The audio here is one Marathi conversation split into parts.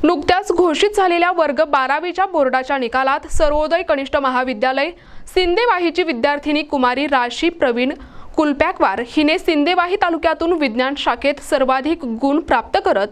नुकत्याच घोषित झालेल्या वर्ग 12वीच्या बोर्डाच्या निकालात सर्वोदय कनिष्ठ महाविद्यालय सिंदेवाहीची विद्यार्थिनी कुमारी राशी प्रवीण कुलप्याकवार हिने सिंदेवाही तालुक्यातून विज्ञान शाखेत सर्वाधिक गुण प्राप्त करत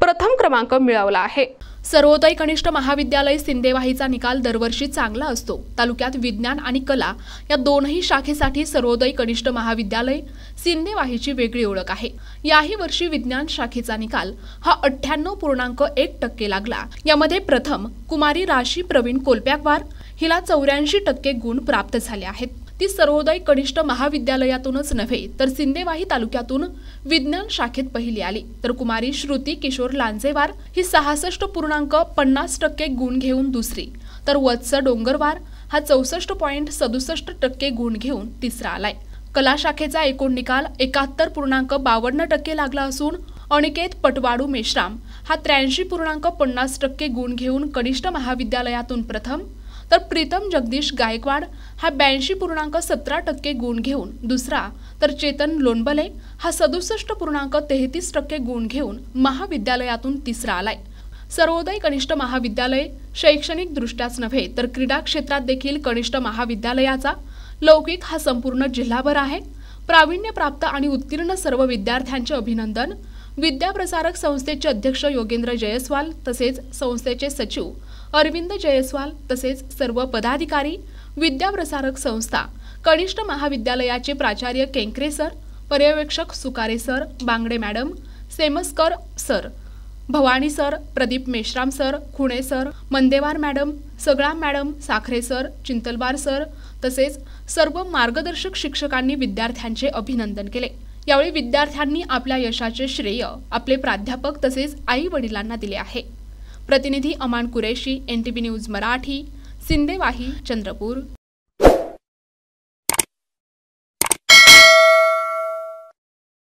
प्रथम क्रमांक मिळवला आहे। सर्वोदय कनिष्ठ महाविद्यालय सिंदेवाहीचा निकाल दरवर्षी चांगला असतो। तालुक्यात विज्ञान आणि कला या दोनही शाखेसाठी सर्वोदय कनिष्ठ महाविद्यालय सिंदेवाहीची वेगळी ओळख आहे। याही वर्षी विज्ञान शाखेचा निकाल हा 98.1% लागला। यामध्ये प्रथम कुमारी राशी प्रवीण कोलप्याकवार हिला 84% गुण प्राप्त झाले आहेत। ती सर्वोदय कनिष्ठ महाविद्यालयातूनच नव्हे तर सिंदेवाही तालुक्यातून विज्ञान शाखेत पहिली आली। तर कुमारी श्रुती किशोर लांजेवार ही 66.50% गुण घेऊन दुसरी, तर वत्स डोंगरवार हा 64.67% गुण घेऊन तिसरा आलाय। कला शाखेचा एकूण निकाल 71.52% लागला असून अनिकेत पटवाडू मेश्राम हा 83.50% गुण घेऊन कनिष्ठ महाविद्यालयातून प्रथम, तर प्रीतम जगदीश गायकवाड हा 82.17% गुण घेऊन दुसरा, तर चेतन लोणबले हा 67.33% गुण घेऊन महाविद्यालयातून तिसरा आलाय। सर्वोदय कनिष्ठ महाविद्यालय शैक्षणिक दृष्ट्याच नव्हे तर क्रीडा क्षेत्रात देखील कनिष्ठ महाविद्यालयाचा लौकिक हा संपूर्ण जिल्हाभर आहे। प्रावीण्य प्राप्त आणि उत्तीर्ण सर्व विद्यार्थ्यांचे अभिनंदन। विद्याप्रसारक संस्थेचे अध्यक्ष योगेंद्र जयस्वाल तसेच संस्थेचे सचिव अरविंद जयस्वाल तसेच सर्व पदाधिकारी, विद्याप्रसारक संस्था कनिष्ठ महाविद्यालयाचे प्राचार्य केंकरे सर, पर्यवेक्षक Sukare sir, Bangade madam, Semaskar sir, Bhavani sir, Pradeep Meshram sir, Khune sir, Mandewar madam, सगळा madam, Sakhare sir, Chintalwar sir तसेच सर्व मार्गदर्शक शिक्षकांनी विद्यार्थ्यांचे अभिनंदन केले। यावेळी विद्यार्थ्यांनी आपल्या यशाचे श्रेय आपले प्राध्यापक तसेच आई वडिलांना दिले आहे। प्रतिनिधी अमान कुरेशी, NTV न्यूज मराठी, सिंदेवाही, चंद्रपूर।